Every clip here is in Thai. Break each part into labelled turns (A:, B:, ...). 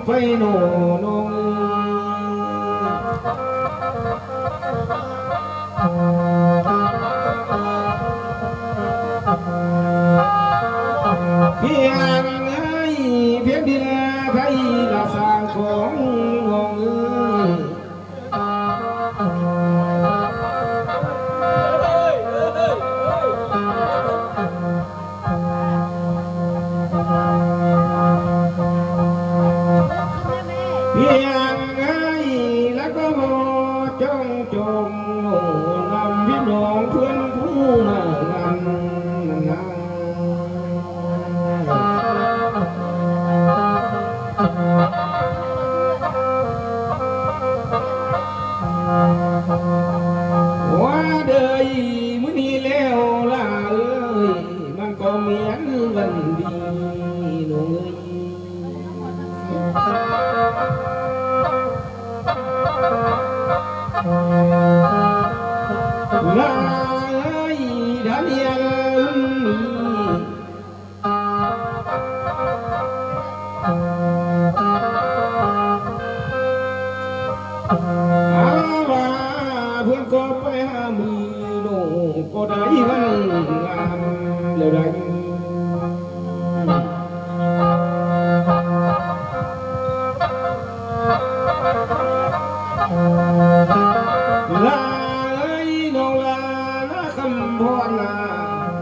A: ไปโน่นงเพียงเพียงเดียวไทยละสร้างของงงเพียงแล้วก็โมจ้องจงนำพี่น้องเพื่อนผู้มางานว่าเดยมื้อนี้แล้วล่ะเอ้ยมันก็เหมือนวันดีน้องลายดาเนียลว่าเพื่อนก็ไปหามีโนก็ได้มันงามแล้วได้ลาน้องลาคำพรนา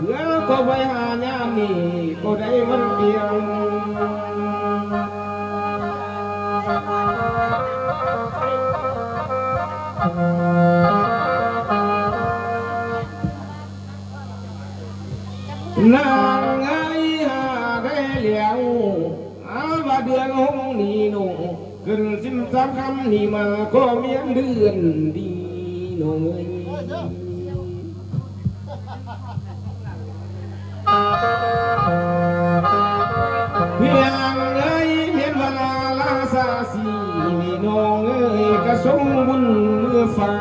A: แล้วก็ไปหายามนี่ก็ได้มันเพียงนางไงหาได้เหลียวว่าเดือนหงนี่โนขึ้น13 คำนี่มาก็เมียนเดือนดีโนเงยเพียงเอ้ยเพียงเวลาลาซาสีนี่โนเงยกระสงบุญเมื่อฟ้า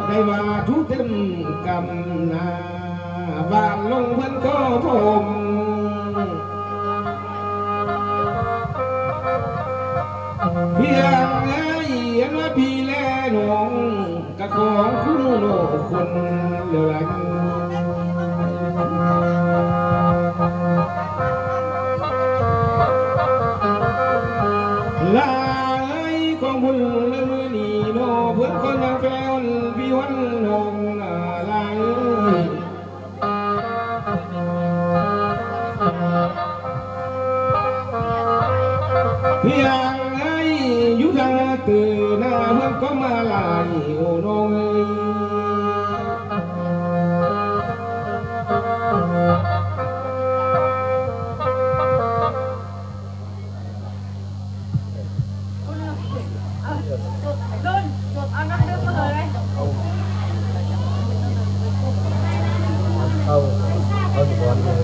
A: ได้ว่าทุกเต็มกำนาบ้านลงเพิ่นก็ผมเพียงเห็นว่าพี่แลน้องกะของคู่โลกคนเหลือลายของบุญเลยมือนีโนเพื่อนคนยังแฟนพี่วันนงลายเพียงอยู่ทางตื่นหน้าเพื่อนก็มาลายโอ้น้องเอาอยู่ก่อนเลย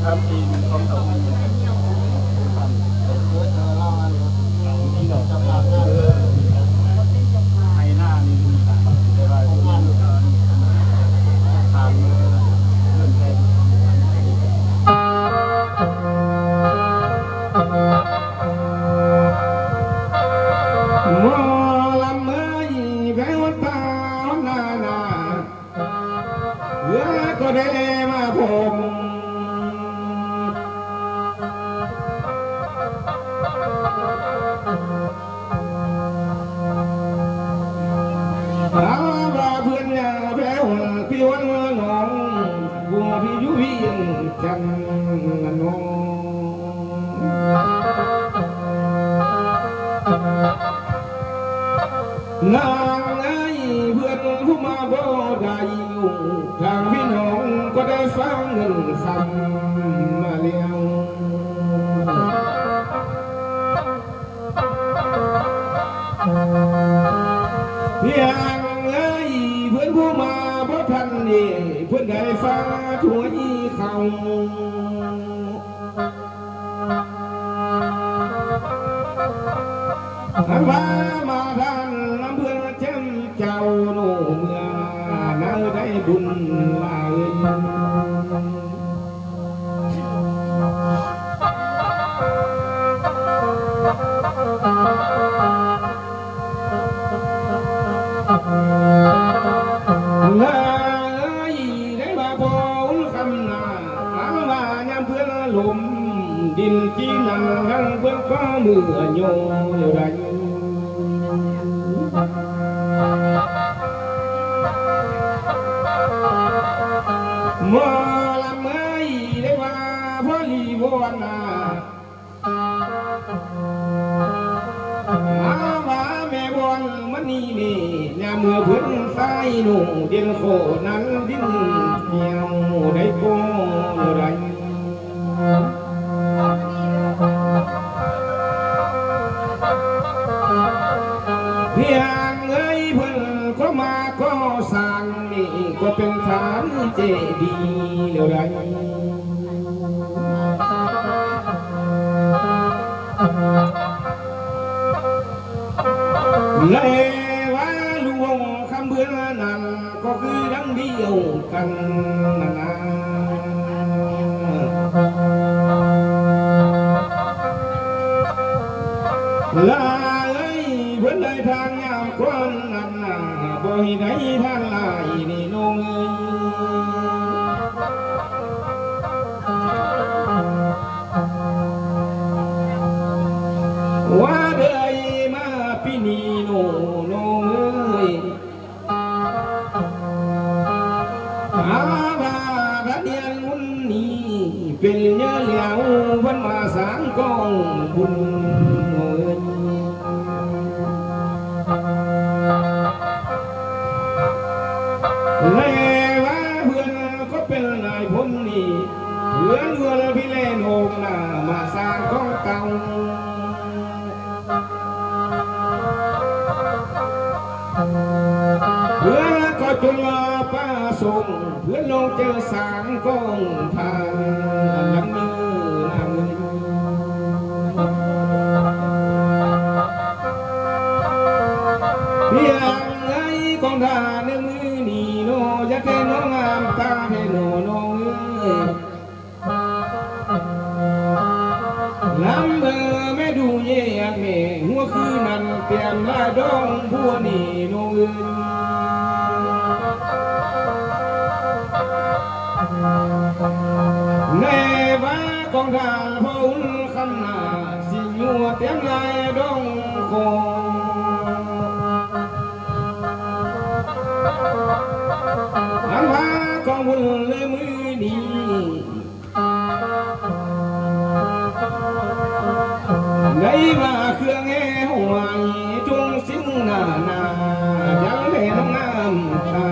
A: ทำอีกต้องทำที่เราจะมาให้หน้านี่ได้ไรทางเรื่องแค่มอลำเมยแพ้วัดตาหน้าเรือก็ได้มาผมว่าเพื่อนอย่าแพ้พี่วันน้อง ยงจันทร์น้องนางไอ้เพื่อนผู้มาบ่ได้อยู่ทางพี่น้องก็ได้ฟังเงินคำมาแล้วเพียงไอ้เพื่อนผู้มาบ่ทันนี่เพื่อนได้ฟ้าถวยเขาอันว่ามาดันน้ำเพื่อนเจ้าเจ้าโนเมื่อนาได้บุญลายลายได้มาพอคำนาอันว่าน้ำเพื่อนลมดินจีนันทั้งเพื่อนก็มือโยไรมอลำไม่ได้ว่าพอลีบวนนาอาว่าแม่บวนมันนี่นี่ยามเมื่อพื้นใต้หนุ่มเดียนโคนั้นดิ้นเหี่ยวได้โกไรเพียงเอ้ยเพิ่นก็มาก็สั่งนี่ก็เป็นฐานเจดีย์แล้วไรเลยว่าหลวงคำเบื่อนั้นก็คือดังเดียวกันนะลาเอ้ยเพื่อนได้ทางยามควันนั้นบ่ให้ได้ท่านลายนี่น้องเอ้ยว่าเดยมาปีนี้โนน้องเอ้ยอาว่าดันเดียนมุนนี้เป็นเนื้อเหลียววันมาสางกองบุญเลยว่าเพื่อนก็เป็นนายพลนี่เพื่อนเพื่อนพี่เล่นโหมหน้ามาสร้างกองเก่าเพื่อนก็จงป้าส่งเพื่อนลงเจอสางกองทางหลังมือนางเพียงไงกองทาในมือนี่โนยักษ์น้องงามตาให้โนน้องเอ้ยลำเบอแม่ดูเยี่ยแม่หัวคือนั่นเตรียมลาดองบัวนี่โนเอ้ยในบ้ากองทานพระอุ่นคำนาสิยัวเตรียมลายดองคงอันว่ากองบุญเลยมือดีในว่าเครื่องแห่หวยจงสิ้นหน้ายังเห็นงามตา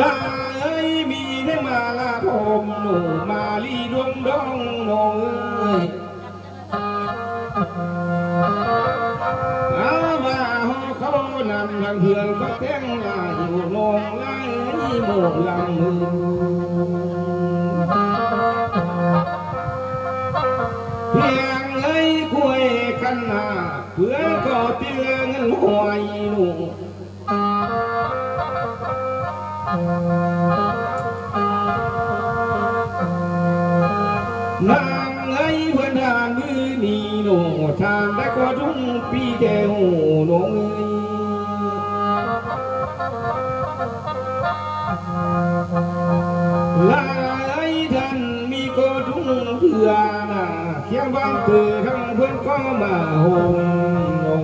A: ลาเอ้ยมีได้มาลาผมหนูมาลีดวงดองโนเอ้ยว่าเขานำทางเพื่อนก็แก้งลายอยู่นองลายหมดลำมือเพียงเอ้ยคุยกันนาเพื่อนก็ตีเงินหวยหนูนางเอ้ยเพื่อนทานมือนี่หนูทานได้ก็ทุ่งปีเดียวหนูเอ้ยลาไอ้ท่านมีก็ทุ่งเถื่อนาเขียงบางเตือทั้งเพื่อนก็มาหงหนู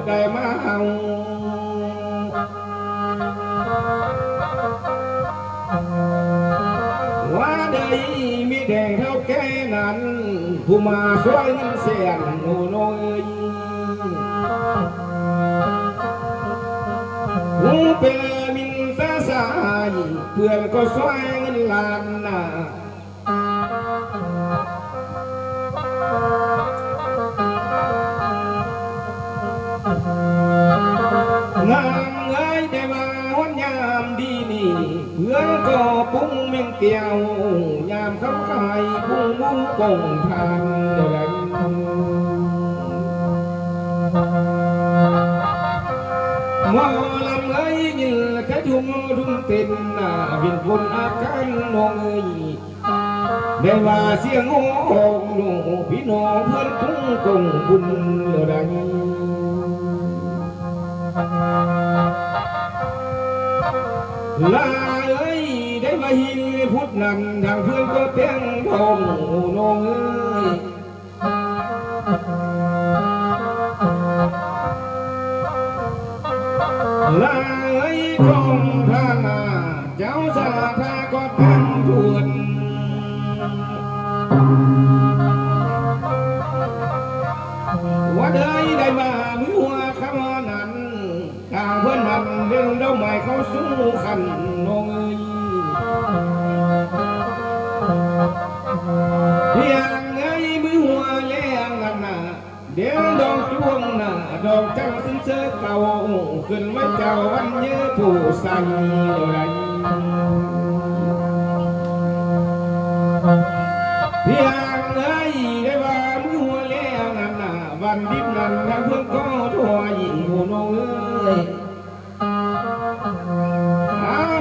A: ได้มาเอาว่าได้มีแดงเท่าแก่นั้นผู้มาช่วยเงินเสียนโอ้น้อยหูเป็นมินตาสายเพื่อนก็ช่วยเงินล้านนางามเอ้ยได้มาวันยามดีนี่เพื่อนก็ปุ้งเม่งเกี่ยวยามเขาขายปุ้งมุ้งกงทานเดินหมอลำเอ้ยยินกระชุ่มทุ่มเต้นหน้าวินฝนอาการน้องเอ้ยได้ว่าเสียงโอ้โหพี่น้องเพื่อนปุ้งกงบุญเดินลาเอ้ยได้มาหินพุทธนำทางเพื่อนก็เตียงทองน้องเอ้ยลาเอ้ยกองทานาเจ้าสาธาก็ทำทวนว่าได้มามือหัวคำนั้นทางเพื่อนนั้นเรื่องเดาใหม่เขาสู้ขันน้องเอ้ยเพียงเอ้ยมือหัวแรงกันน่ะเดี๋ยวดอกช่วงหน้าดอกจังซึ่งเสื้อเก่าขึ้นไว้เจ้าวันเยอะผู้สั่งเลยเพียงเอ้ยได้ว่ามือหัวแรงกันน่ะวันดิบนั้นทางเพื่อนก็ถอยหูน้องเอ้ย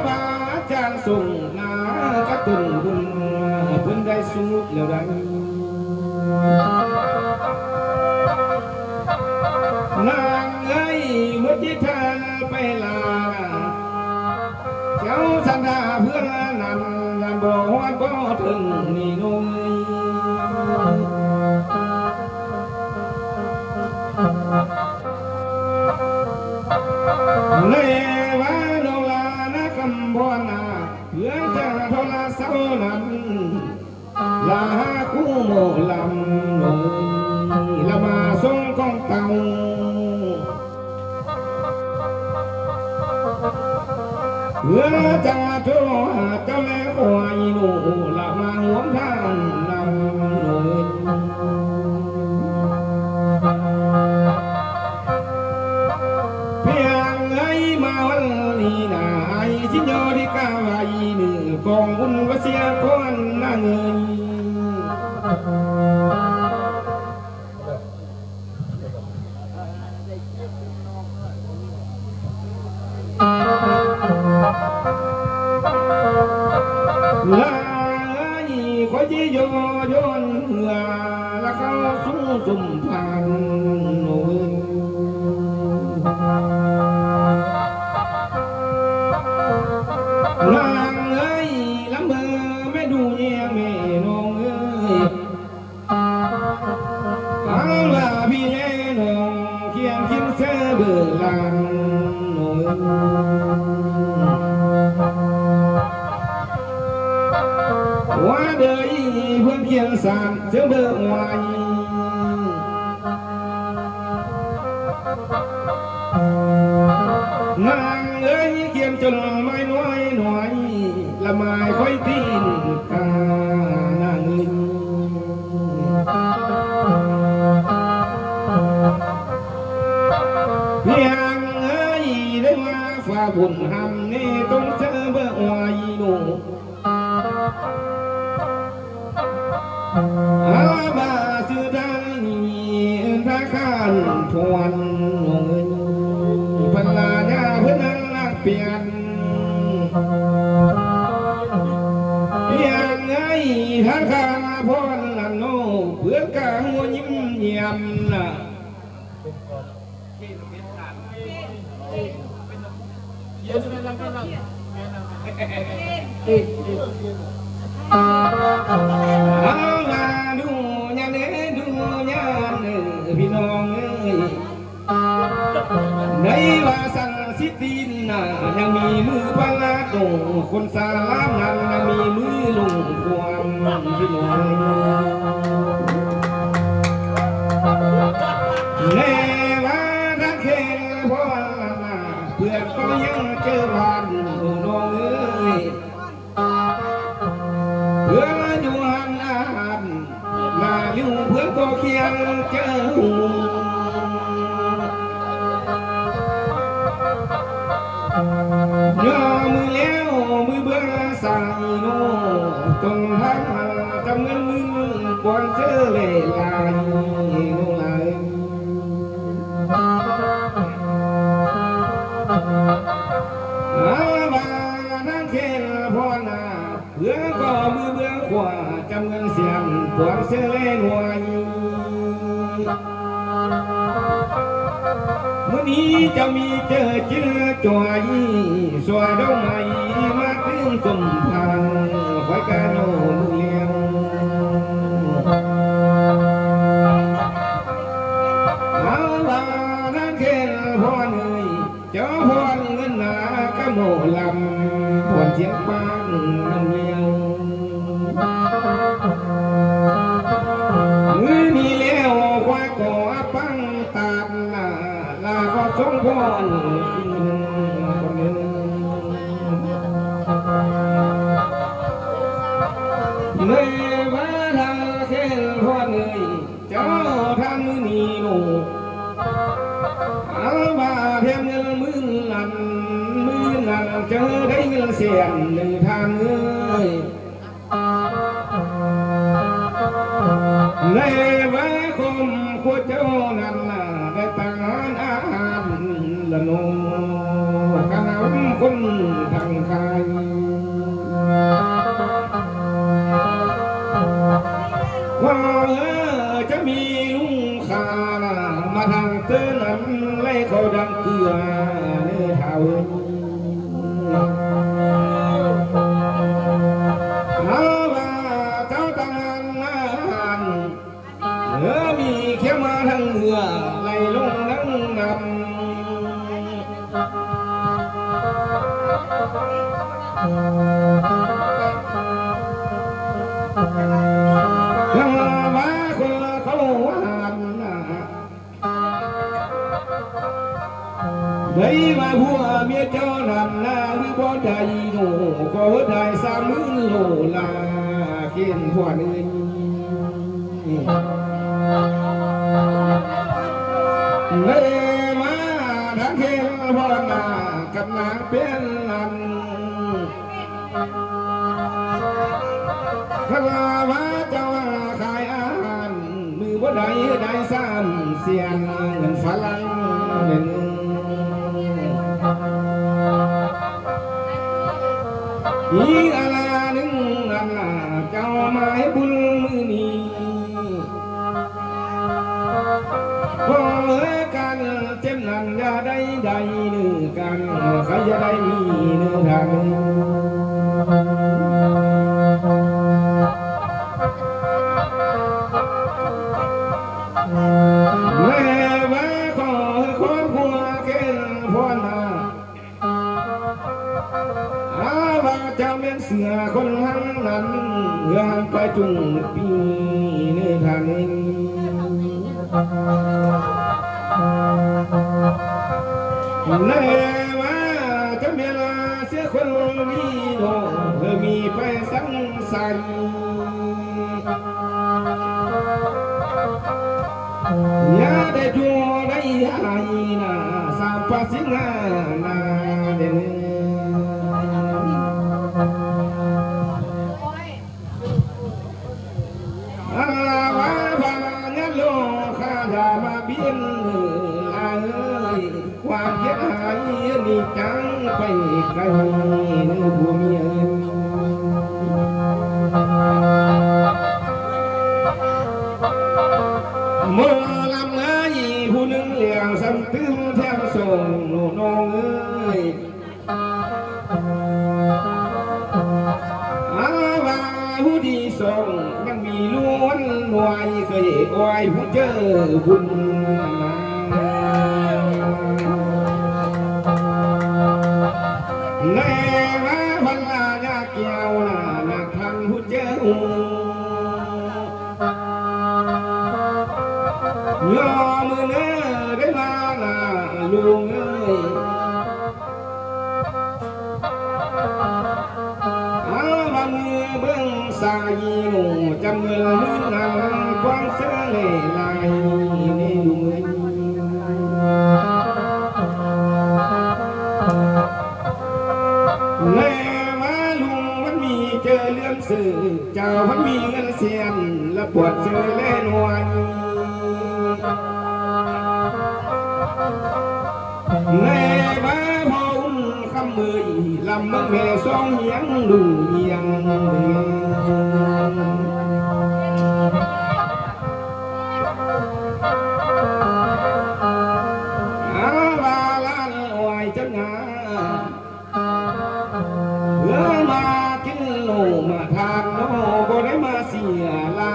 A: บาจางส่งนากระตุนบุญเพิ่นได้สูดแล้วได้นางเอ้ยเมื่อที่ท่านไปลาเจ้าสันดาเพื่อนนั้นยังบอกว่าบ่ถึงนี่น้องเล่ว่าโนลานะคำพนาเพื่อนจะโทรเศร้านั้นลาคู่โมลำหนุ่ยละมาส่งกองเต่าเพื่อจะโทรหาเจ้าแม่ควายหนูละมาหวงทางนำหนุ่ยเพียงไอ้มาวันนี้นะไอ้ชิโยดิกาวายหนึ่งกองบุญวเสียคนนั่งเงินลาขอจีโยโยนเหือละเขาสู้สุ่มพันโนนางเอ้ยลำเบอไม่ดูเยี่ยมแม่น้องเอ้ยฟังว่าพี่แน่น้องเคียงคิดเสเบื่อลานน้องว่าเดยเพื่อนเพียงสามเสือเบื่อไว้นางเอ้ยเขียนจนไม่น้อยหน่อยละไม้ค่อยตีนกานางเอ้ยเพียงเอ้ยได้มาฝ่าบุญหำนี่ต้องเจอเบื่อไว้หนูอาบาสุดานีพระข้านทวนเงินพันลาญาเพื่อนนั้นลักเปลี่ยนเพียงไงพระข้าพรนันโนเพื่อนกาหัวยิ้มเยี่ยมน่ะเอามาดูยาเนดูยาเนพี่น้องเอ้ย ตีนน่ะยังมีมือพลาดงคนสาลามนั้นยังมีมือลงความพี่น้องแน่ว่าถ้าเข็นพ่อละเพื่อนก็ยังเจอบ้านน้องเอ้ยเพื่อนอยู่หันอาหารมาอยู่เพื่อนก็เคียงเจอย่อมือแล้วมือเบื่อสายโน่จนทักมาจำเงินมือบอนเสื้อเล่ลายโน่ลายอาบานั่งเข็นพ่อหน้าเพื่อก็มือเบื่อขวาจำเงินเสียงบอนเสื้อเล่หน่วยเมื่อนี้จะมีเจอเจือจอยสวยดอกไม้มาตึงสมพันไว้กันโน่มือเลี้ยงเอาว่านั่งเข็นพ่อเหนื่อยเจ้าพ่อเงินหนากะโมลำพ่อเชียงปานน้ำเลี้ยวมือนี้แล้วควายก่อปังตามหน้าลาก็สงพรคนหนึ่งเมื่อมาทางเข็นพ่อเหนื่อยเจ้าทำมือนี้โน่เอาว่าเพียงเงินมือนั่นเจอได้เงินเสียนหนึ่งทางเอ้ยในว่าคมขัวเจ้านั่นน่ะได้ตั้งอาหารละโนกะหำคนทางใครว่าจะมีลุงขามาทางเตือนนั้นไล่เขาดังเกลือเนื้อเท้าเอาว่าเจ้าตั้งอาหารมีเขียวมาทางเหนือไล่ลงนั่งนำข้าว่าคนเขาหวานได้มาผัวเมียเจ้านั่นนาวิบ่ได้โน่ก็ได้30,000โลลาเขียนผัวนึงเลยมาทั้งเขียนพ่อหน้ากับนางเป็นนั่นข้าว่าเจ้าขายอาหารมือบ่ได้ซ้ำเสียงเงินฝรั่งหนึ่งอีกอะไรหนึ่งนั่นล่ะเจ้าหมายบุญมือนี้พอกันเจ็บนั้นอย่าได้ใดหนึ่งกันใครจะได้มีหนึ่งทางแม่ว่าขอความผัวเข็นพ่อหน้าว่าเจ้าเป็นเสือคนหังนั้นเงื่อนไปจุงปีนี่ทางนี้แน่ว่าจะมีลาเสียคนนี้โน่เพื่อมีไปสังสรรค์อย่าได้จูได้หายนาสามภาษิงานาเด่นว่าบางยันโลข้าจะมาเบี้ยนลาเอ้ยความเสียหายนี่จังไปไกลนึกผู้เมียเมื่อลำเอ้ยผู้หนึ่งเหลี่ยงสัมตึมแทบส่งน้องเอ้ยว่าผู้ดีส่งยังมีล้วนหน่วยเคยอ้อยผู้เจอบุญ ย่อมือเนื้อได้มาหน้าลุงเอ้ยเอาบังเบื้องสายหนูจำเงินมือนังความเสื่อเล่ลายนี่ลุงเอ้ยแม่มาลุงมันมีเจอเลื่อมสื่อเจ้ามันมีเงินเสียนและปวดเจอเล่นวันแม่มาพออุ่นคำมือลำบังแม่สองเหียงดูเหียงอาลาลานไหวจังงาเพื่อมากินโลมาทานโนบ่ได้มาเสียลา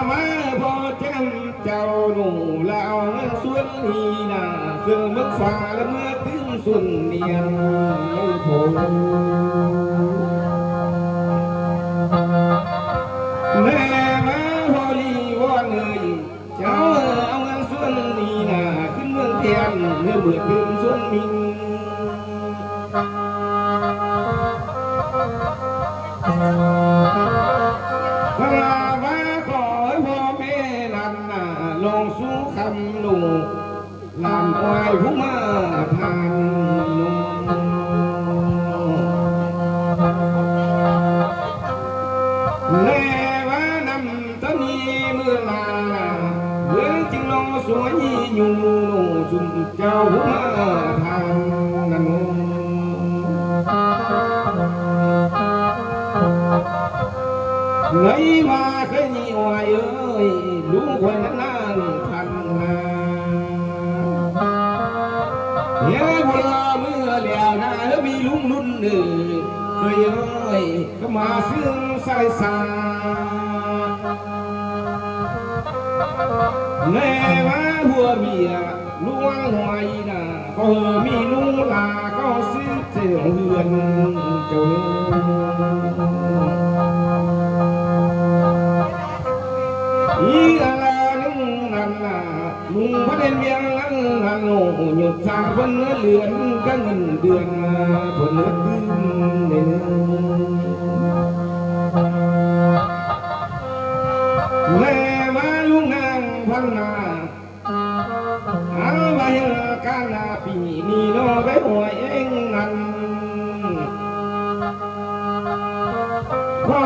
A: มาพอแจ้มเจ้าหนูแล้วเงินส่วนนี้นะเครื่องมึกฟ้าและเมื่อถึงส่วนเนียงไม่พอแม่มาพอลีวอนเลยเจ้าเอาเงินส่วนนี้นะขึ้นเมืองเทียนเมื่อเบื่อถึงส่วนมิงพระว่าขอให้พ่อแม่นั่นน่ะลงสู่คำหนูลำอ้อยผู้มาทานลุงแม่ว่านำตอนนี้เมื่อลาเมื่อจึงรอสวยอยู่จุ่มเจ้าผู้มาทานนั่นไงมาเคยมีวายเอ้ยลุงควรนั้นนั่งทันนาเฮ้ยบัวเมื่อเลี้ยวนาแล้วมีลุงนุ่นหนึ่งเคยเอ้ยก็มาซึ่งสายสาแม่มาหัวเมียลุงหวยน่ะก็มีลุงลาก็ซื้อเสียงเฮือนเจ้าอีอะไรนึงนั่นน่ะลุงพระเด่นเบียงนั่นนั่นโง่หยุดทางคนเนื้อเลือนก็เงินเดือนคนเนื้อขึ้นเด่นแม่มาลุงนางพันนาเอาไว้การนาปีนี้โน้ไปหัวเองนั่นพอ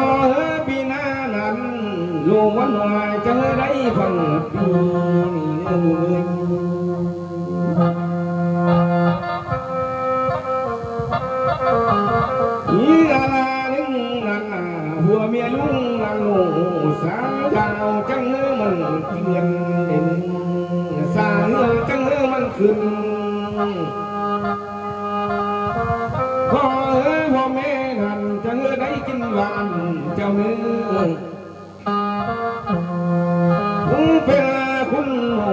A: ปีหน้านั้นลูกวันวายจะได้ฟังปีนี้เลยอีอะไรนึงนั่นน่ะหัวเมียลุงนั่งโง่สาวดาวจังมันเกียนเด่นสาวจังมันขึ้นพ่อพ่อแม่นั่นจังได้กินหวานเจ้าเนื้อเป็นคุณหนู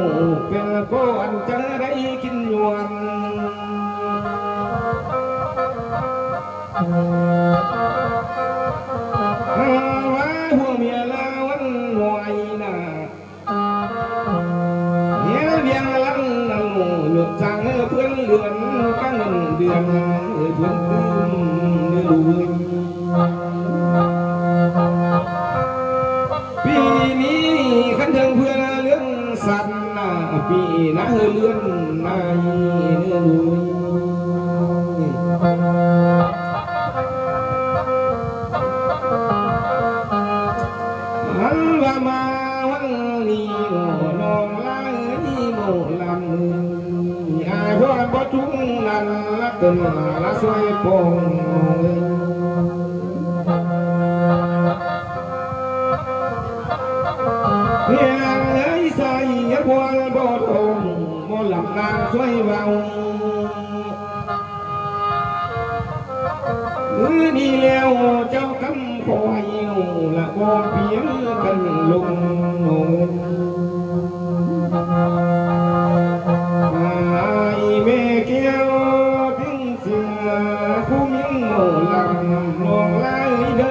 A: เป็นก้อนจะได้กินหยวนว่าหัวเมียลาวันลอยน่ะเฮียเบียงลังนั่งหยุดสั่งเพื่อนเลือนกันเงินเดือนเพื่อนคืนลุยปีนี้ขันเทิงเพื่อนเรื่องสัตว์น่ะปีน่ะเลื่อนนายเนื้อลุยหันว่ามาวันนี้น้องลายโมลำอายพ่อบ่จุงนั่นละเกินละสวยปองเพียงเอ้ยใส่พวงบ่ทงบ่หลับนางสวยเบามือนี้แล้วเจ้ากำคอยละบ่เพียงกันลงโน่แม่เกี้ยวถึงเสือผู้มิ่งโง่ลำลองไล่เด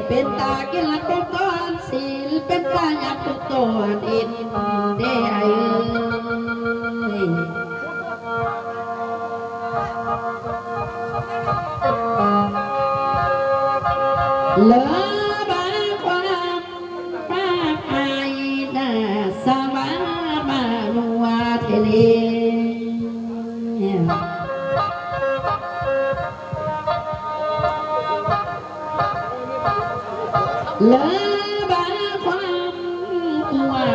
B: เป็นตากินละกุกอนศีลเป็นตายักตุกตัวอินเดไอเหลือบางความป้าไอนาสวามานัวเทเลเหลือบางความว่า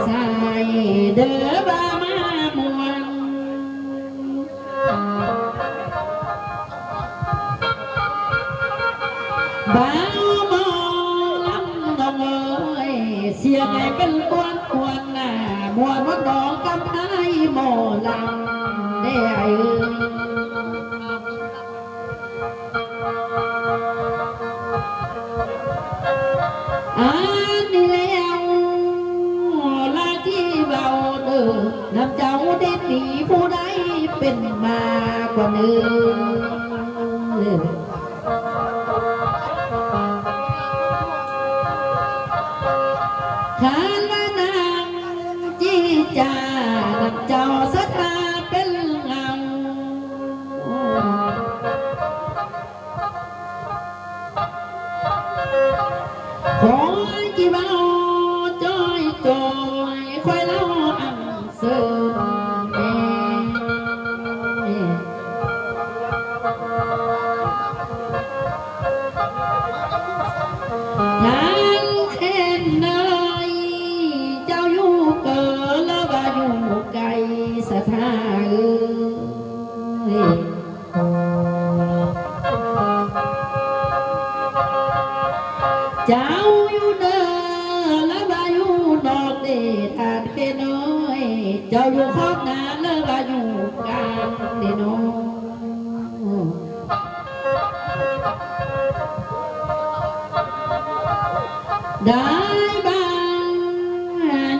B: สายเดือบามามวงบ้ามองลำดองเอ้ยเสียงไงเป็นควนควรหน้ามวนวัดดองกับไอ้หมอลำได้ไอ้อันนี้แล้วลาที่เบาเด้อนำเจ้าเด็ดหนีผู้ใดเป็นมากว่านึงขานว่านางจีจานำเจ้าสถาเป็นเงาขอจีเบาจอยจอยคอยเล่าอังเสริมแม่ทางเห็นเนยเจ้าอยู่เกินแล้วว่าอยู่ไกลสถานเจ้าอยู่เดินแล้วว่าอยู่ดอกเดทานเกน้อยเจ้าอยู่ขอบนาแล้วว่าอยู่กลางเดน้อยได้บ้าง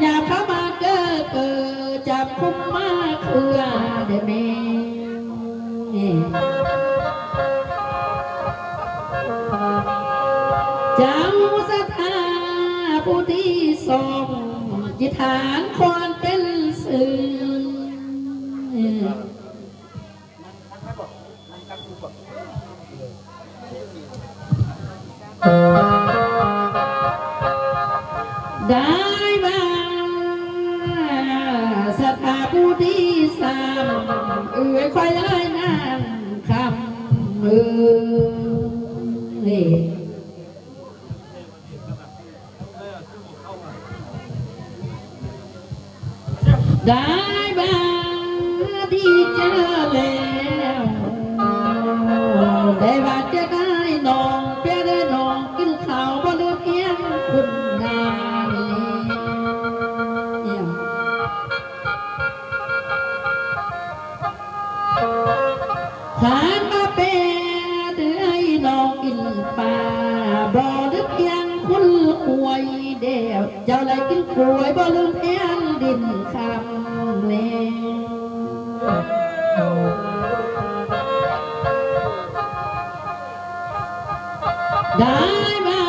B: อย่าเข้ามาเก้อเกิดจับคุมมาเครือเดแม่เจ้าสถาผู้ที่ทรงจิตฐานควรเป็นสื่อได้มาสถาผู้ที่สามคอยเลยนั่งคำได้บ้างที่เจอแล้วได้ว่าจะได้น้องเปียได้น้องกินข้าวบ่เลือกเพียงคุณนาขานมาเป็นให้น้องกินปลาบ่เลือกเพียงคุณหวยเดียวเจ้าเลยกินกล้วยบ่ลืมเพียงดินคำเลได้มา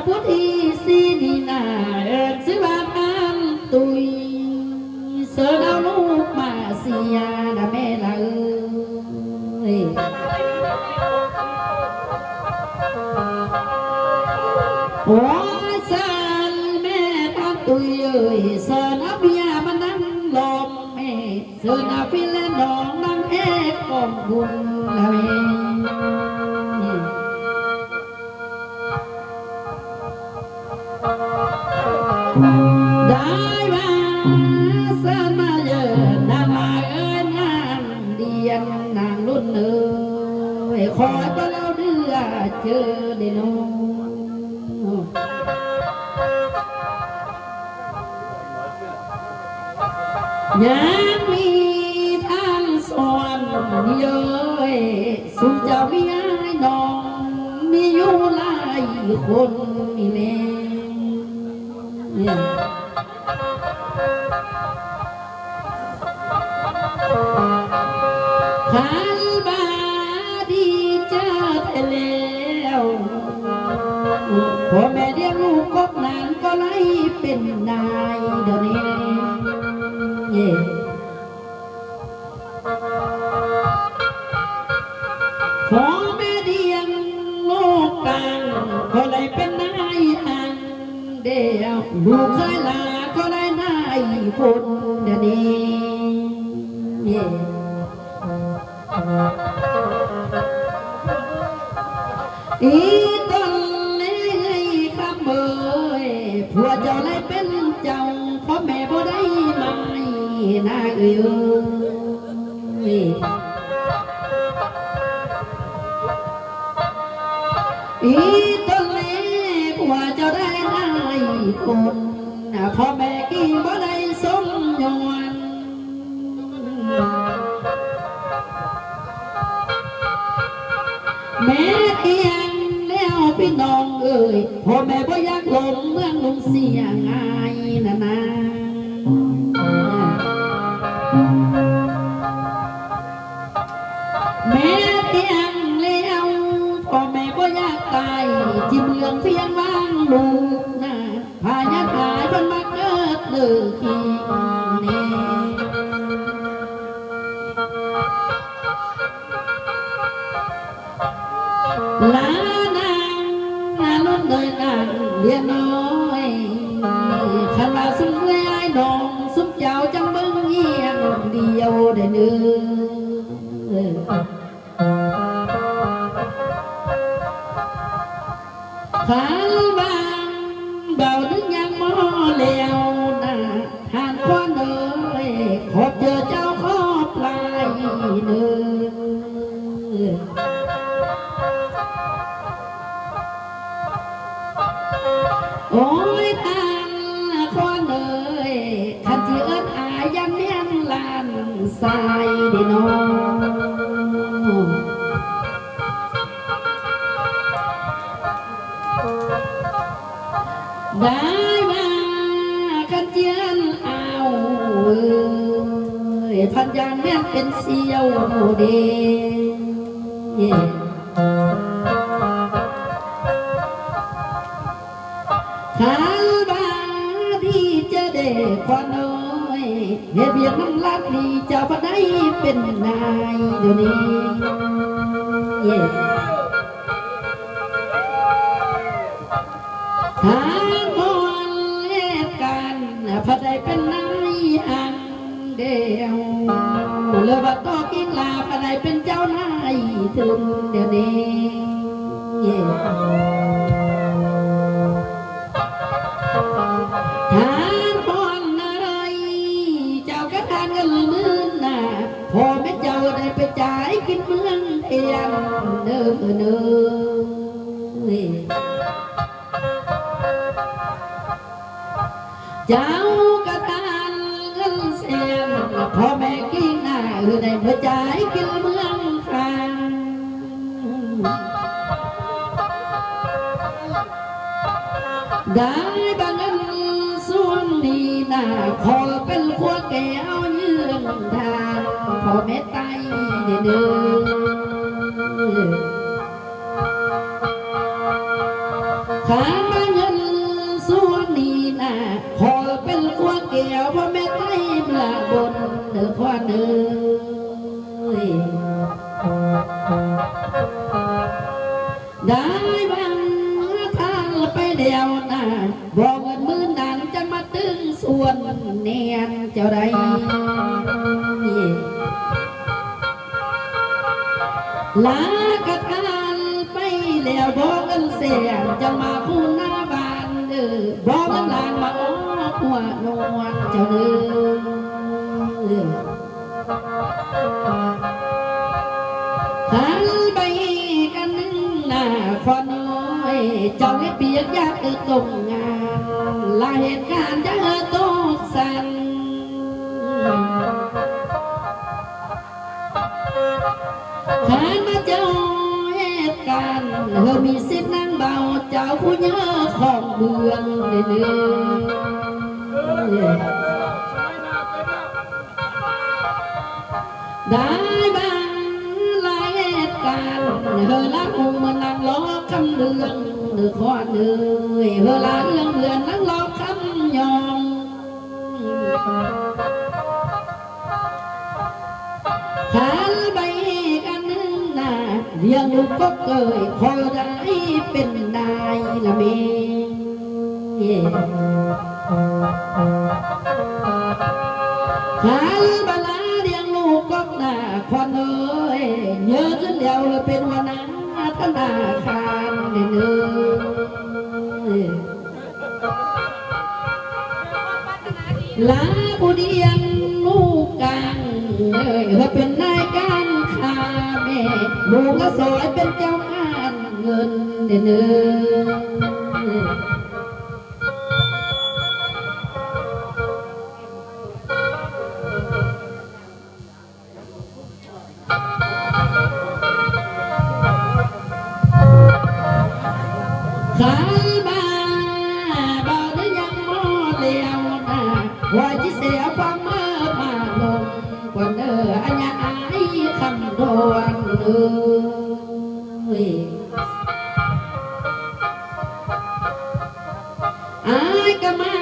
B: ผู้ที่สีนีนาเอิญสิว่าพันตุยเสือดาวลูกมาเสียนะแม่ละเอ้ยโอ้สันแม่พันตุยเอ้ยเสือนับเบียมันนั่งลม ม่เสือนาฟิและน้องนางเอกกองบุญละเวได้มาสมาเยอะนางมาเอ้ยนางเดียนนางรุ่นเอ้ยคอยก็เล่าเดือเจอเดโนยังมีทางสอนเยอะสุขจะมีไอ้น้องมีอยู่หลายคนนี่แน่ขันบาดีเจอแล้วพ่อแม่เลี้ยงลูกกบนานก็ไล่เป็นนายเดี๋ยวนี้พ่อแม่เลี้ยงลูกกลางก็ไล่เป็นนายอันเดียวลูกเคยลาก็ได้นายคนเดี๋ยวนี้อีต้นเลยคำเบยผัวเจ้าเลยเป็นเจ้าพ่อแม่บ่ได้ไม่น่าเอื้ออีต้นเลยผัวเจ้าได้ได้คนพ่อแม่กี่บ่ได้สมยวนแม่เอียงแล้วพี่น้องเอ้ยพ่อแม่บ่อยากหลงเมืองลงเสียง่ายนะนะแม่เอียงแล้วพ่อแม่บ่อยากตายที่เมืองเพียงว่างลูกนะพาญาติหายเพิ่นมาเกิดเลิกขี้นี่ลานางนุ่นเลยนางเรียนน้อยขลาสุ้มเลยไอ้น้องสุ้มเจ้าจังเบิ้งเงียบเดียวได้เนื้อขันบางเบาดึงยังมอแล้วนะทานควันเลยขอบเจอเจ้าขอบลายเนื้อโอ้ยทานคนเอ่ยขันที่เอิ้นอายยังเลี้ยงลานสายดีน้องได้มาขันเจียนเอาพันยานแม่นเป็นเสียวเดขันบาดีเจอเด็กคนน้อยเหตุเบียดน้ำลัดนี่เจ้าพระได้เป็นนายเดี๋ยวนี้ทางคนเล่นกันพระได้เป็นนายอันเดียวเลือบัดต่อกินลาพระได้เป็นเจ้านายถึงเดี๋ยวนี้ทานพรอะไรเจ้ากระทานกันมือน่ะพอแม่เจ้าได้ไปจ่ายกินเมืองเทียนเดิมเดิมเจ้ากระทานเงินเสียงพ่อแม่กินหน้าได้ไปจ่ายกินเมืองข้างได้บางเงินส่วนนี้น่ะขอเป็นขวดแก้วยืนทางพ่อแม่ไตเด้อข้ามาเงินส่วนนี้น่ะขอเป็นขวดแก้วพ่อแม่ไตเมื่อบนเด้อพ่อเด้อได้บางทางไปเดียวน่ะบอกเงินมือนั้นจะมาตึงส่วนเนียนเจ้าใด ลากระทานไปแล้วบอกกันเสียจะมาคู่หน้าบ้านเด้อบอกกันลานมาอ้อหัวนวลเจ้าเด้อหันไปกันนึงหน้าคอน้อยเจ้าให้เปียกยากตรงงานลาเหตุการณ์จะตกสันหามาเจอเหตุการณ์มีสิทธิ์นั่งเบาเจ้าผู้เยอะของเมืองเด้อได้บ้างหลายเหตุการณ์ละองค์มานั่งล้อคำเรืองขอเนื่อยละเรื่องเดือนนั่งล้อคำยอมหันไปกันนึงหน้าเลี้ยงลูกก็เกยพอได้เป็นนายละเมหันบลาเลี้ยงลูกก็หน้าควันเอ้ยเยอะขึ้นแล้วเป็นวันนั้นธนาคารเนื้อลาผู้เดียงลูกกลางเป็นนายการค้าแม่ลูกก็สอยเป็นเจ้าการเงินเนื้อขายบ้าบ่ได้ยังมอเลี้ยวนะว่าจะเสียความเมื่อมาลงกว่าเนื้ออันยาอายคำดวนเลยอายก็มา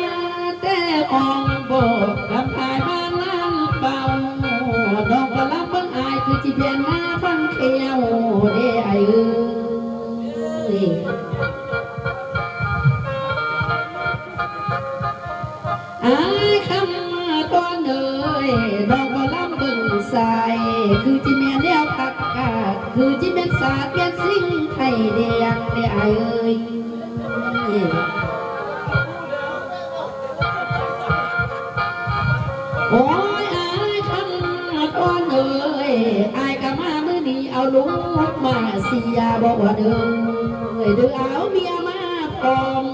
B: แต่อองบอกกำพายมาล้านเบาดอกก็รับเบิ่งอายคือจีเพียนมาฟังเขียวเด้ไออายคำตอนเอ่ยดอกก็ล้ำเบิ่งใสคือจีเมียนแนวผักกาดคือจีเมียนสาดเปียนสิ่งไทยแดงเด้ไอเอ้ยโอ้ยอายคำตอนเอ่ยอายก็มามื้อนี้เอาลูกมาเสียบอกว่าเด้อเอาเมียมาปลอม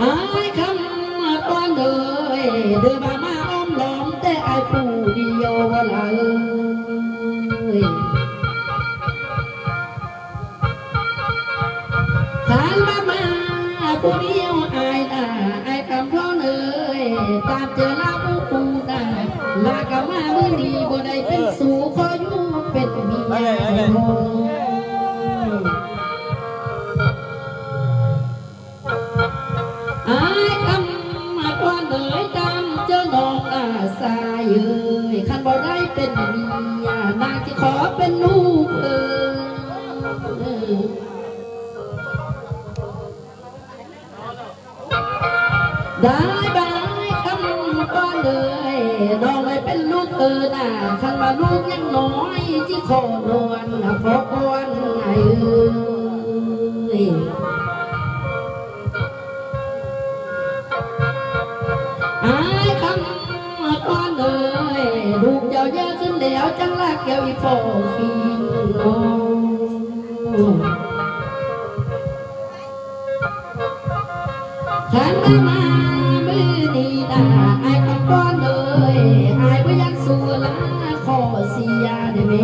B: อายคำตอนเอ่ยเดินมาอ้อมล้อมแต่อายผู้เดียวละขานมาผู้เดียวอายอายคำพ่อเอ่ยตามเจอลาผู้ปูน่ะลากะมามื้อนี้บ่ได้เป็นสู่ขออยู่เป็นเมียโมอายคำมาตอนเอ่ยตามเจอน้องสายเอ่ยคันบ่ได้เป็นเมียนางที่ขอเป็นลูกได้บายคำก่อนเลยน้องเลยเป็นลูกน่ะคันว่าลูกยังน้อยที่ขอนวลพอก่อนไงอายคำก่อนเลยลูกเจ้าเยอะขึ้นแล้วจังลักเกี่ยวอีโฟกินน้องขันมามือดีดาไอ้คำก้อนเลยไอ้พยักสู้ละขอเสียได้ไหม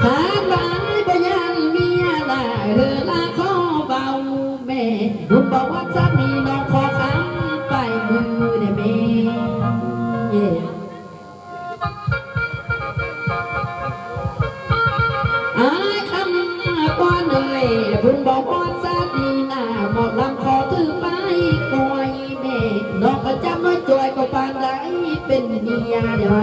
B: ขันมาพยักเมียได้เฮละขอเบาแม่ลุงบอกว่าจะมีน้องขอคำไปมือได้ไหมบุญบอกว่าซาดีน่าหมดลำคอถือไปกอยแม่นอกก็จำน้อยจอยก็ปานได้เป็นเมียเดี๋ยว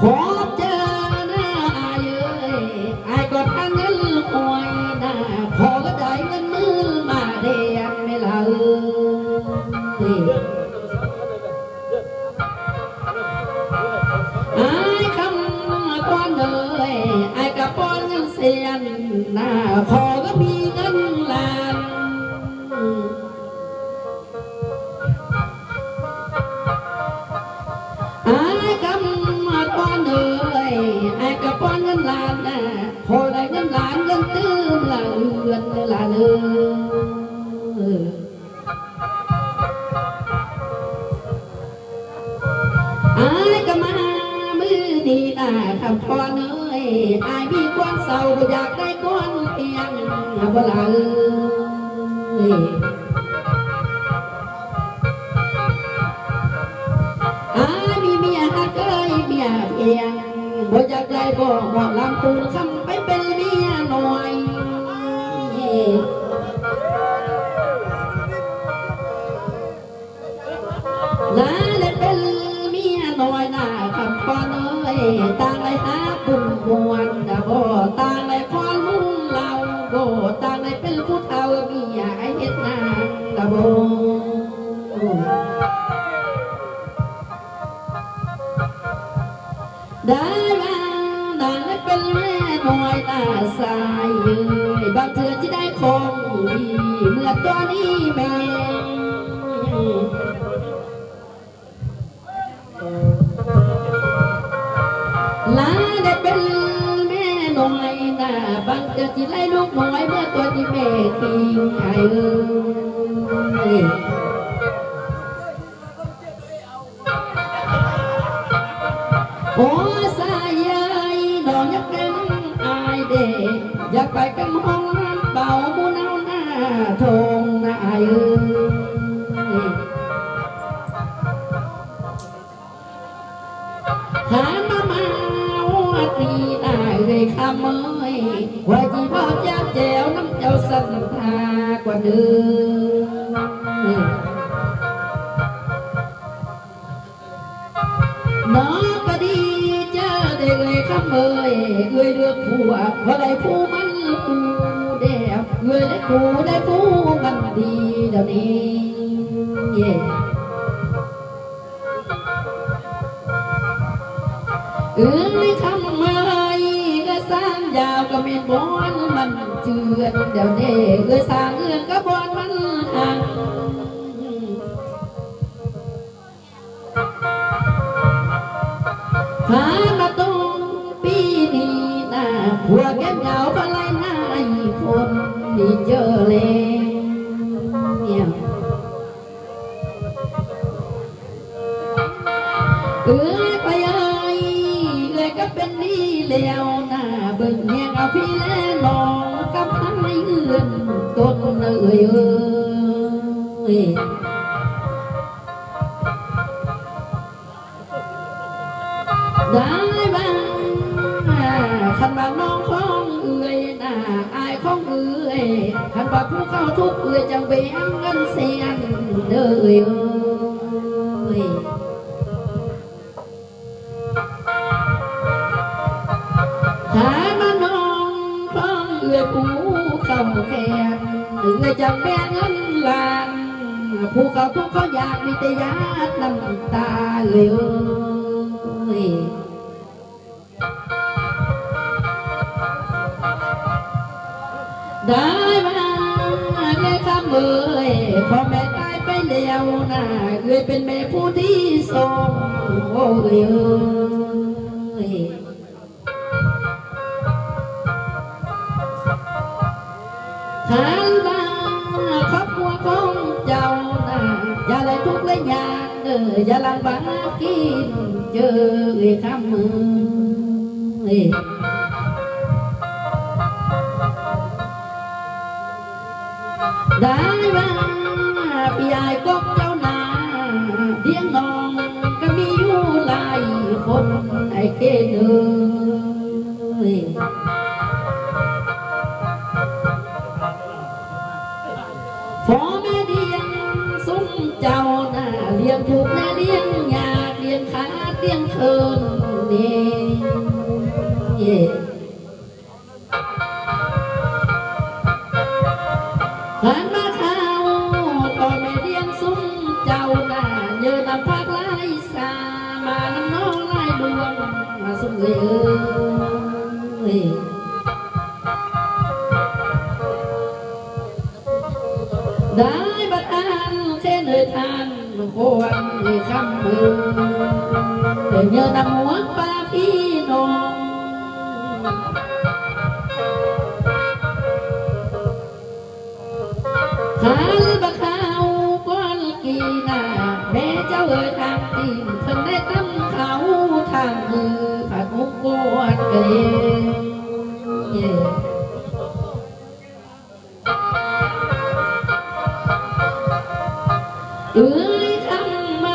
B: ขอเจอหน้าเย้ย ไอ้คำป้อนเลยไอ้กระป้อนเงินเสียนหน้าพอก็มีเงินล้านไอ้คำป้อนเลยไอ้กระป้อนเงินล้านน่ะพอได้เงินล้านเงินตื้มละเอือนละเลยไอ้ก็มามือดีน่ะคำพอเนยไอ้มีความเศร้าอยากได้ก้อนเพียงบ่ละไอ้มีเมียฮักเอ้ยเมียเพียงบ่อยากได้บ่หมอลำคูณคำไปเป็นเมียหน่อยลาเลยเป็นเมียน้อยหน้าคำพอเนยต่างเลยหาปุ่มมวนบ่ต่างเลยพรมุ่งเราบ่ต่างเลยเป็นผู้เฒ่าเมียไอ้เฮ็ดนางบ่ได้มาต่างเลยเป็นแม่น้อยหน้าสายบางเทื่อที่ได้ของดีเมื่อตัวนี้แม่ลาได้เป็นแม่น้อยน่ะบางเดือนที่ไล่ลูกน้อยเมื่อตัวที่แม่ทิ้งไอ้โอ้สายใยน้องอยากเป็นอายเด็กอยากไปกับห้องน้ำเป่าบุญเอาหน้าทงน่ะไอ้หามาว่าตีได้เลยคำเอ้ยว่าจีบอเจ้าแจ๋วน้ำเจ้าสันทากว่าเดิมน้องก็ดีเจ้าได้เลยคำเอ้ยเอ้ยเลือกผัวเพราะได้ผู้มันผู้เดียวเอ้ยได้ผู้มันดีเดี๋ยวนี้เอ้ยคำไม่ก็สร้างยาวก็เม็ดบอนมันเจือนเดี๋ยวนี้เอ้ยสร้างเอื้อนก็บอนมันห่างหามาตรงปีนี้นะผัวแก้มยาวพลายหน้าอีกคนดีเจอเลยเอ้ยไปเลยก็เป็นนี่แล้วนะเบิ่งแหงเอาพี่และน้องกับทั้งเอื้อนต้นเอ้ยได้บ้างคันว่าน้องของเอ้ยน่ะอายของเอ้ยคันว่าผู้เข้าทุกเอ้ยจังเบี้ยเงินเสียนเด้อหามาน้องของเอื้อยผู้เข้าแขนเอื้อยจังแม่เงินล้านผู้เขาทุกเขาอยากมีแต่ญาติน้ำตาเลยได้มาแค่คำเอ่ยพอแม่ตายไปแล้วนะเอ่ยเป็นแม่ผู้ที่ทรงโอ้ยหันมาครอบครัวของเจ้านะอย่าเลยทุกข์เลยยากอย่าลำบากกินเจอคำมือได้ว่าพี่ยายกบเจ้านาเลี้ยงน้องก็มีอยู่หลายคนไอ้เกณฑ์พอแม่เลี้ยงซุ้มเจ้าน่ะเลี้ยงถูกแม่เลี้ยงยากเลี้ยงขาเลี้ยงเคินนี่ผ่านมาข้าวพ่อแม่เลี้ยงซุ้มเจ้าน่ะเยอะนำพักไล่สามาน้ำน้องไล่ด มืองสุขเอ้ยได้บัดอันเช่นเอ่ยทานควรคำมือเยอะนำหัวป้าพี่น้องหาบักข้าวก้อนกีนาแม่เจ้าเอ่ยทางตีนเพิ่นได้ตั้งเขาทางมือผัดมุกกวดเกยเอ้ยทำไม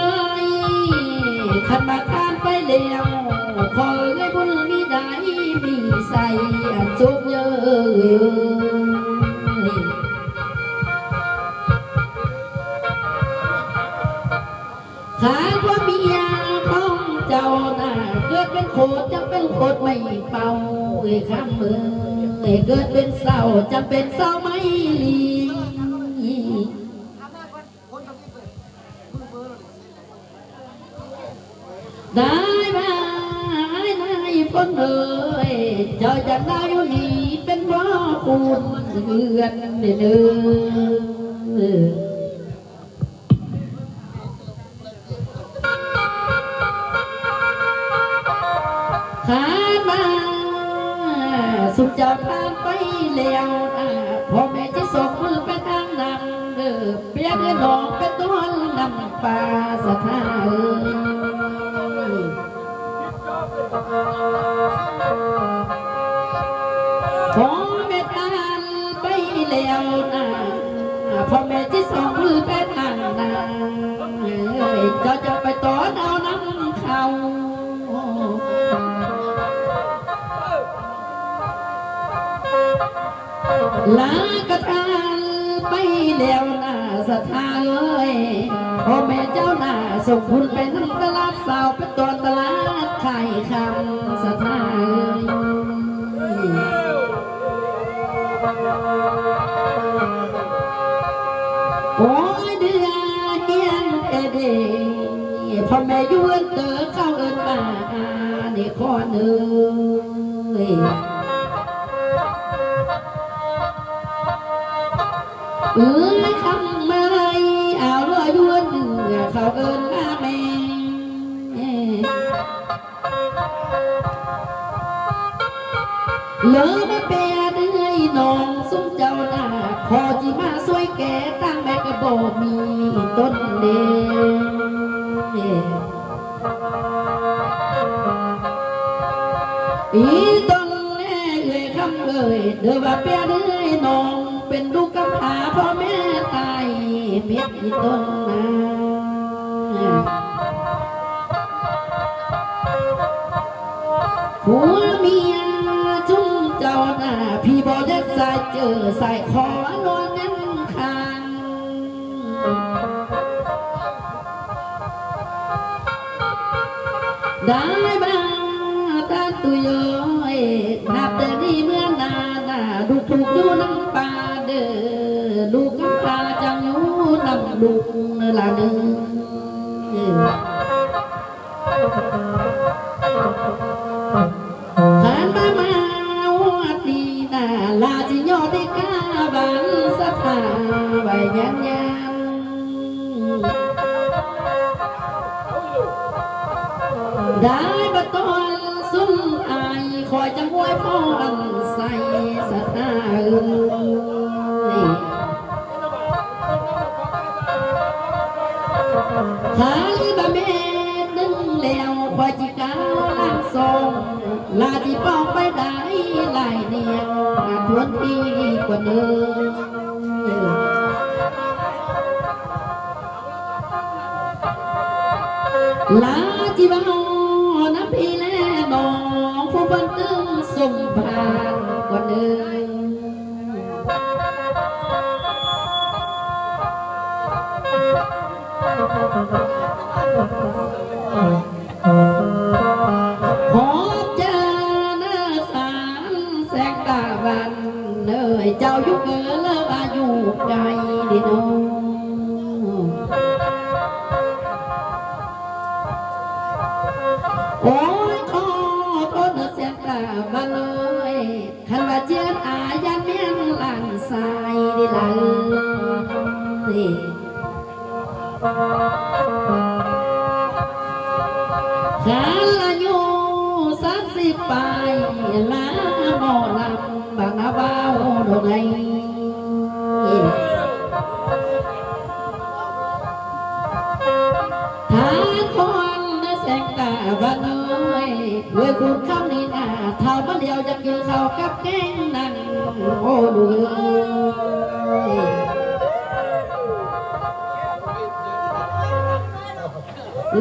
B: ขันมาทานไปแล้วขอเอ้ยบุญมีได้มีใส่จุกเยอะขาพ่อเมียของเจ้าน่ะเกิดเป็นโคตรจำเป็นโคตรไม่เป่าเอ้ยข้ามมือเอ้ยเกิดเป็นเศร้าจำเป็นเศร้าไม่ลีได้มาไอ้พ้นเอ้ยเจ้าจะได้อยู่นี่เป็นว่าคุณเดือนเดือขามาสุขเจ้าผ่านไปแล้วพ่อแม่ที่ส่งมือไปทางนั้นเด้อเปียกเงินดอกเป็นต้นนำปลาสะท้าพ่อแม่ทานไปแล้วนะพ่อแม่ที่ส่งมือไปทางนั้นเจ้าจะไปต่อเอาน้ำเขาลากระทานไปแล้วนะสถาเอ้ยพ่อแม่เจ้าน่ะส่งคุณไปทั้งตลาดสาวไปตอนตลาดขายคำสถาเอ้ยโอ้ยเดือเฮียนเดพ่อแม่ยวนเต๋อเข้าเอิญมาในข้อหนึ่งคำมาไรเอาเรื่อยวนเดือเขาเอิญมาแม่เลิกมาแปรเดือยน้องซุ้มเจ้าหน้าพอจีมาสวยแก่ตั้งแม่กระบอกมีต้นเดอีต้นแม่เอ่ยคำเอ่ยเดือว่าแปรเดือยน้องเป็นลูกกำพร้าพ่อแม่ตายเม็ดอีต้นนาผัวเมียจุ้งเจ้าหน้าพี่บอกได้ใส่เจอใส่ขอนอนงั้นคางได้บ้างตาตุยนับแต่นี้เมื่อนาดูถูกอยู่น้ำปลาเด้อลูกกำพร้าจังอยู่น้ำลูกละเด้อผ่านมาวัดดีน่ะลาจิยอได้กาบันสถาใบยันได้บัตรสุ่มอายคอยจังหวยพ่ออันใส่สถาขายบะเม็ดนึงแล้วคอยจิกาลางทรงลาที่ป้องไปได้หลายเดียวทวนที่กว่าเดิมลาที่บ้านน้ำพี่แล่น้องผู้บันตึงส่งผ่านกว่าเดิมขอเจอหน้าสารแสงตาบันเลยเจ้ายุกเกอเลิกอายุใจดีน้องโอ้ การละโย30 ปลายลาหมอลำบางนาบ้าวดอกไงทานคนได้แสงตาบ้านเอ้ยเว้ยคุณคำนี้นาเท่าบ้านเดียวจะกินข้าวกับแกงนั่งโอ้ดู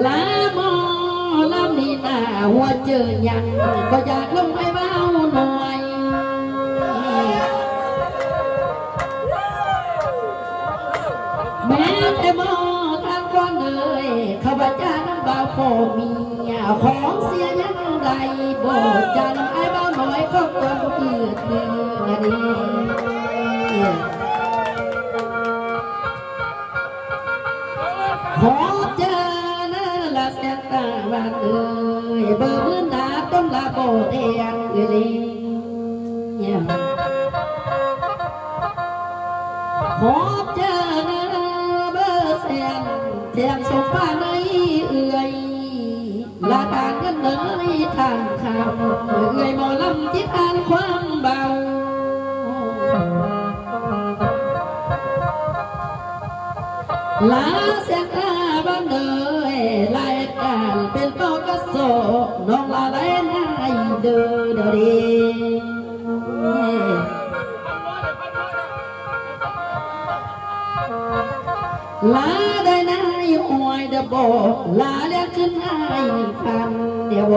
B: ลาหมอลำนี้นาหัวเจอยังก็อยากลงไปเบาหน่อยแม้แต่หมอทางก้อนเลยข้าพเจ้าน้ำบ่าวพ่อเมียของเสียยังใดบอกจะน้ำไอ้เบาหน่อยก็ตัวเกิดเนื้อดีขอเจอนะละเสียตาบ้านเอ้ยเบอร์มือหนาต้นละโบแดงเลยขอเจอนะเบอร์เสียงเสียงสมบ้านในเอื่อยลาการกันเลยทางคำเอื่อยหมอลำจิตอ่านความเบาลาเสียงตาบ้านเอ้ยรายการเป็นโตกระโสน้องลาได้นายเด้อดีลาได้นายหวยเดบลาเรียกขึ้นนายพันเดียว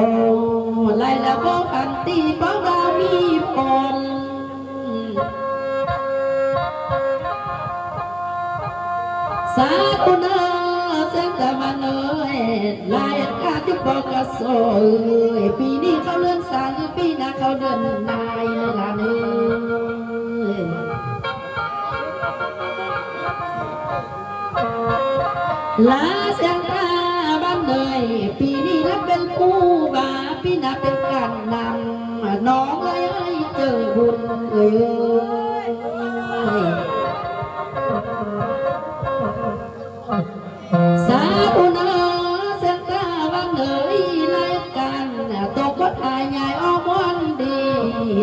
B: ไล่แล้วก็พันตีเป้าดาวมีปมสาธุเนอเส้นตะวันเอ้ยลายกาที่บอกกระโสยปีนี้เขาเลื่อนสารปีหน้าเขาเดินนายเลยล่ะเนื้อลาเสียงตาบ้านเลยปีนี้รับเป็นผู้บาปีหน้าเป็นการนำน้องเลยเจอบุญเอ้ยสาธุเนอเสียงตาบ้านเลยรายการตกวัดหายใหญ่ออกวันดี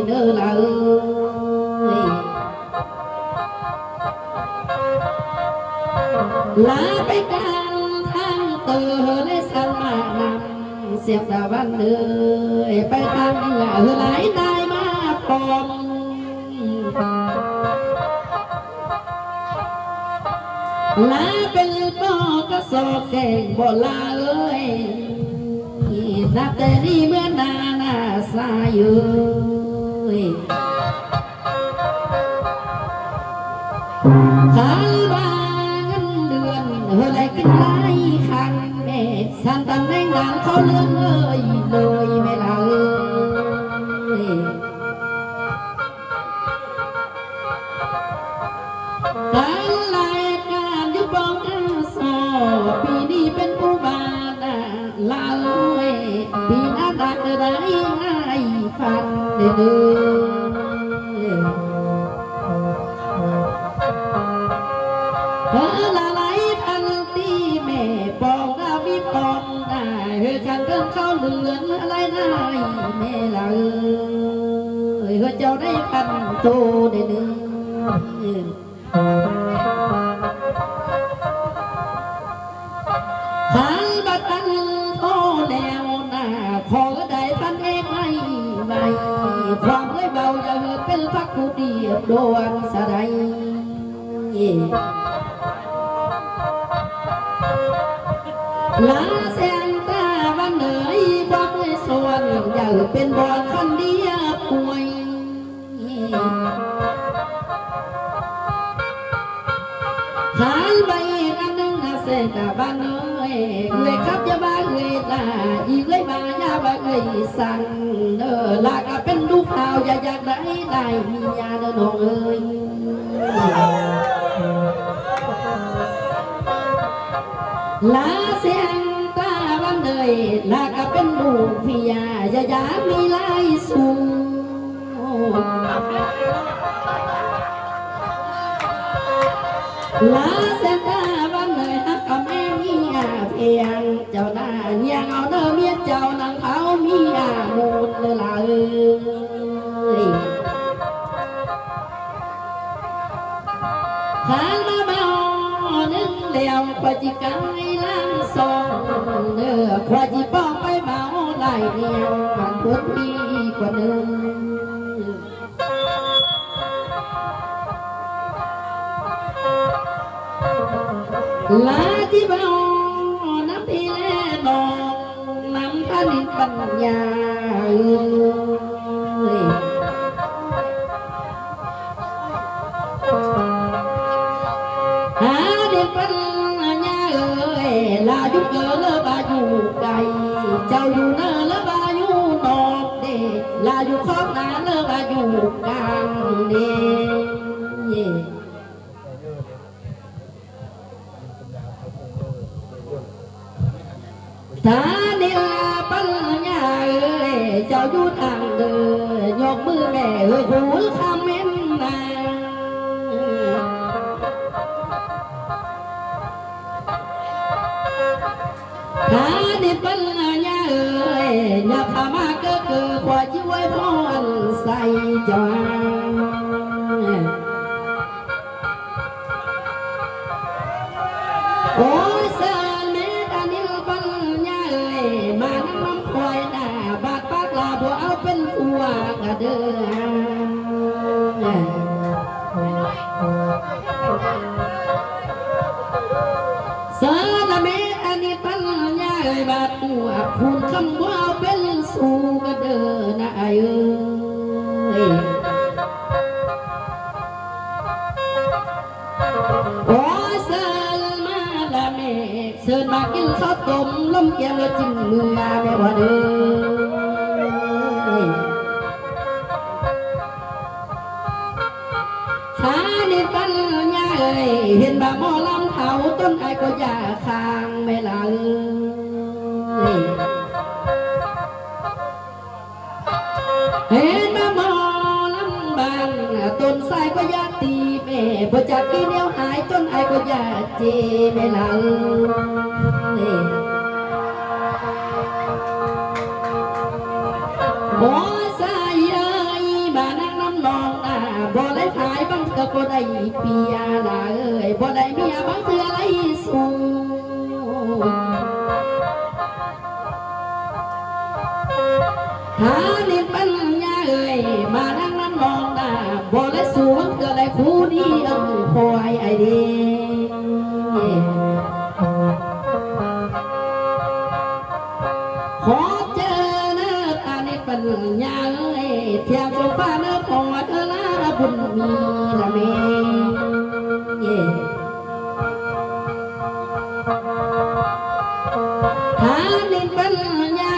B: เด้อละเอ้ยลาไปกันทางเตอและสันมานำเสียงตาบ้านเลยไปทางเหนือหลายนายมาปอมลาเป็นพ่อกระสอบแกงบ่ลาเอ้ยนับแต่นี้เมื่อนาหน้าสายเอ้ยขายบ้านเดือนเฮ้ยไรกินไรขันแม่สันตำแหน่งดังเขาเลื่อนเลยไม่ละเอ้ยการรายการยุบองอาสอปีนี้เป็นผู้บาดลาเอ้ยปีหน้าดักได้ง่ายฟันเด้อละไหลพันตีแม่ปองดาวิปองได้เฮ้ยกันเรื่องเขาเลือนอะไรนายแม่ละเอ้ยเฮ้ยเจ้าได้พันโตได้เนื้อขายบัตรอันโตแล้วนะขอได้พันเองไม่ไหวความเลยเบาอย่าเหินเป็นพักผู้เดียบดวงสะใดลาแสงตาวันเหนื่อยความไม่ส่วนอย่าเป็นบอลคนเดียวป่วยขายใบกันนึงนะเสกบ้านเอ้ยเลยครับอย่าบ้าเอ้ยตาอีกเลยมาอย่าบ้าเอ้ยสั่งลาก็เป็นลูกข่าวอย่าอยากได้มียาเด้อน้องเอ้ยลาเสียงตาบ้านเอ้ยลาก็เป็นลูกพี่ยาอย่าอยากมีลายสูงลาเสียงตาบ้านเอ้ยฮักกับแม่เมียเพียงใจ จ้าหน้าเงียงเอาเนื้อเมียเจ้านางเขามีอามูลเลยล่ะขานมาเบาหนึ่งเดียวควาจิกายล้างซองเนื้อควาจิป้องไปเบาไหลเดียวมันพุทธีกว่าหนึ่งลาที่เบาน้ำพี่แน่นองน้ำพานินปัญญาหาเด็กปัญญาลายุกเลบาอยู่ไกลเจ้าอยู่เนเลบาอยู่นอกเดลาอยู่ขอบนาเลบาอยู่กลางเดถ้าเดียปัญญาเจ้าอยู่ทางเดินยกมือแม่หูคำเม้นนาถ้าเดียปัญญาอย่าพามาเกิดขวาจิ้วพรใส่จอโอ้ยเสิร์เมตานิลปัญญามานั่งน้ำควายหน้าบาดปากลาบัวเอาเป็นผัวกระเดือเสิร์เมตานิปัญญาบาดผัวคุณคำว่าเอาเป็นสู่กระเดือนะไอ้โอ้ยเสิร์มาละแม่เสิร์มากินข้าวต้มล้มแก้วแล้วจิ้มมือแม่ว่าเด้อขาเด็กปัญญาเห็นบ่าหม้อลำเผาต้นไอ้ก็อย่าคางไม่ละเห็นบ่าหม้อลำบางต้นไทรก็อย่าตีแม่พอจากที่เดียวหายต้นไอ้ก็อย่าเจไม่ละบ่ใส่เอ้ยบ้านนั่งน้ำนองน่ะบ่ได้ขายบางเถื่อก็ได้เปียล่ะเอ้ยบ่ได้เมียบางเถื่อไรสู้ถ้านิปัญญาเอ้ยมานั่งน้ำนองน่ะบ่ได้สู้บางเถื่อได้คู่ดีคอยไอ้เด้ขอเจอเนื้อตาในปัญญาเทียมสงฟ้าเนื้อพอเธอละบุญมีละเมถ้าในปัญญา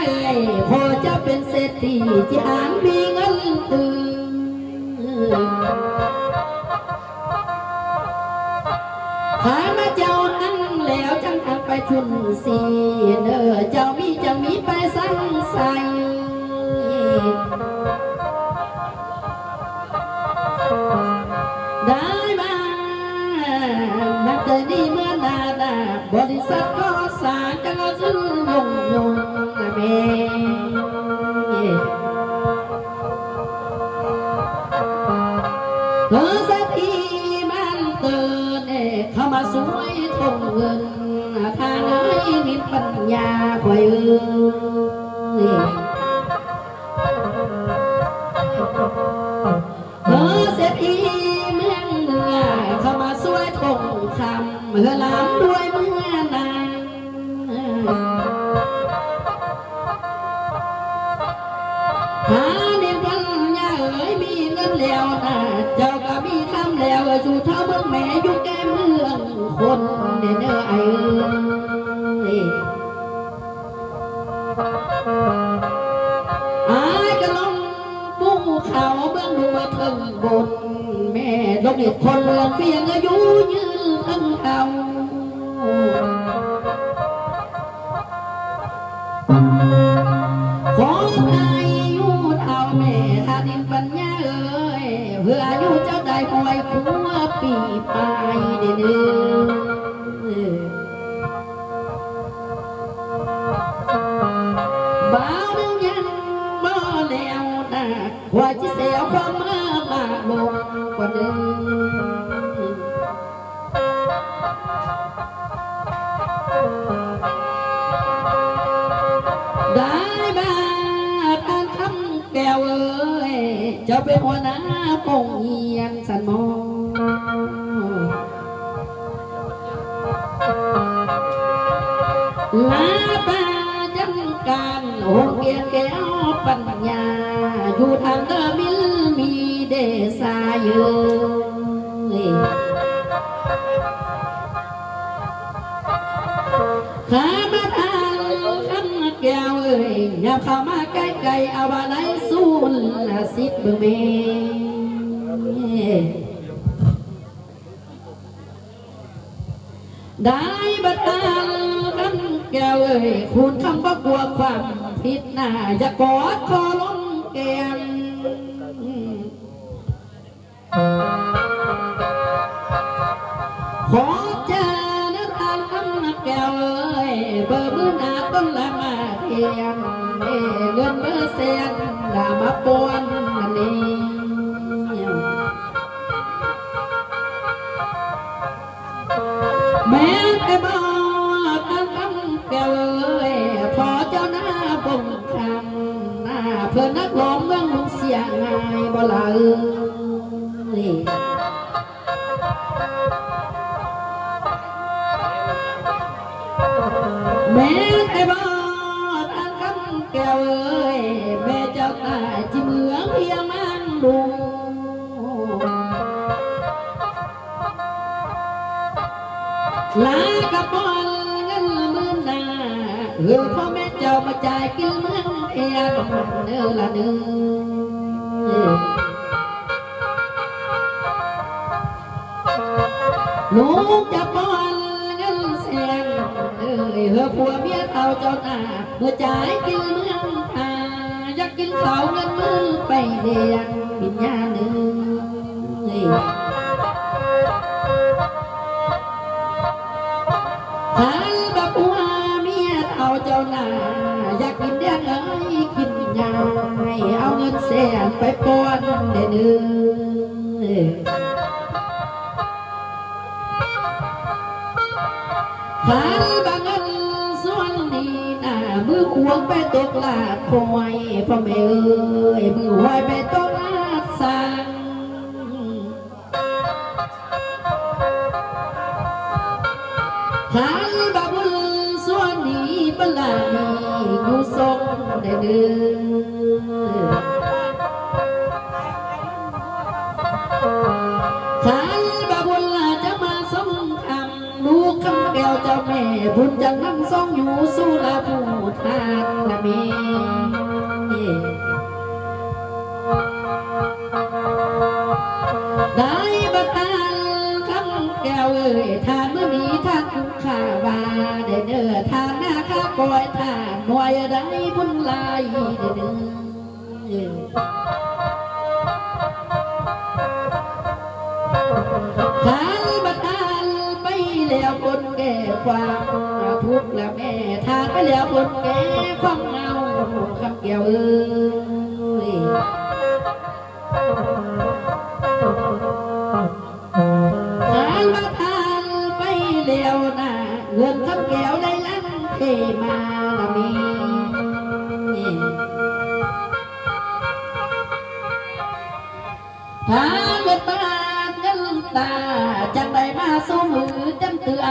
B: พอจะเป็นเศรษฐีที่อ่านมีเงินตื่นหามาเจ้านั่งแล้วจังทางไปชุนสีเนอเจ้ามีจะมีไปสั่งใส่ได้มานักแต่นี่เมื่อนาดาบริษัทก็สารจังขึ้นยงเมเธอสักทีมันเตือนเข้ามาสวยทงเงินทางเอ้ยมีปัญญาคอยเธอเศรษฐีเมืองเหนือเข้ามาสวยทงคำเมื่อลำด้วยเมื่อนางหาเด็กปัญญาเอ้ยมีเงินแล้วนะเจ้าก็มีคำแล้วสู่เท่าเมืองแม่อยู่แก่เมืองคนเนื้อไอ้อายก็ลงภูเขาเบื้องดูมาถึงบนแม่ดอกเด็ดคนเมืองเพียงอายุยืนทั้งเขาขอไอ้ยูเท่าแม่ถ้าดินปัญญาเอ้ยเพื่ออายุเจ้าได้คอยผัวปีปลายเด้อ บ่าวนึงยังบ่แล้วนะว่าจะเสียความมาบาลงกว่าเดิมได้บ้าการทำแก้วเอ้ยเจ้าเป็นหัวหน้าปงเอียงสันมองลาป่าจังการหงเกียนแก้วปัญญาอยู่ทางเดมิลมีเดซาเยข้ามาทางคำแก้วเอ้ยอย่าเข้ามาใกล้ๆเอาอะไรสู้ละสิบเบิ่งเมได้บัดตากันแก้วเอ้ยคุณคำว่ากลัวความผิดหน้าอย่ากอดคอล้มแกมขอเจอเนื้อทางคำแก้วเอ้ยเบอร์มือหนาต้นละมาเทียมเงินเบอร์เสียนละมาปวนนี่แม้แต่บ่ตั้งคำแก้วเอ้ยพอเจ้าหน้าบ่งคำหน้าเพื่อนนักร้องเมืองลุงเสียงไงบ่ละเอ้ยแม้แต่บ่ตั้งคำแก้วเอ้ยแม่เจ้าตาจิเมืองเพียงมันดูลากระปอนเงินมื่นนาพ่อแม่เจ้ามาจ่ายกินเมืองเอียนเนื้อละเนื้อลูกจะปอนเงินเสียงผัวเมียเต่าเจ้าหน้าเมื่อจ่ายกินเมืองทาอยากกินข้าวเงินมือไปเดียงปิญญาเนื้อหาบักว่าเมียเท่าเจ้าหน้าอยากกินเลี้ยงเอ้ยกินยาเอาเงินแสนไปป้อนเด้อเนื้อหาบักเงินส่วนนี้น่ะมือควงไปตกลาดคอยพ่อแม่เอ้ยมือไหวไปตกลาดสังหาบักบุญส่วนนี้บลามีอยู่ทรงได้เดือหาบักบุญจะมาสมคำลูกคำแก้วเจ้าแม่บุญจังนั่งทรงอยู่สุลาผู้ทานละเมได้บัตรคำแก้วเอ้ยทานเมื่อมีทานคุ้มค่าบาเด้อเด้อทานหน้าข้าก้อยทานหน่วยได้บุญลายเด้อเด้อทานบัตรไปแล้วคนแก่ความทุกข์และแม่ทานไปแล้วคนแก่ความเงาคำแก้วเอ้ยทานมาทานไปแล้วนะเงินคำแก้วได้ลังเทมาละมีทานเงินตาเงินตาจังได้มาสู้มือจำเตือ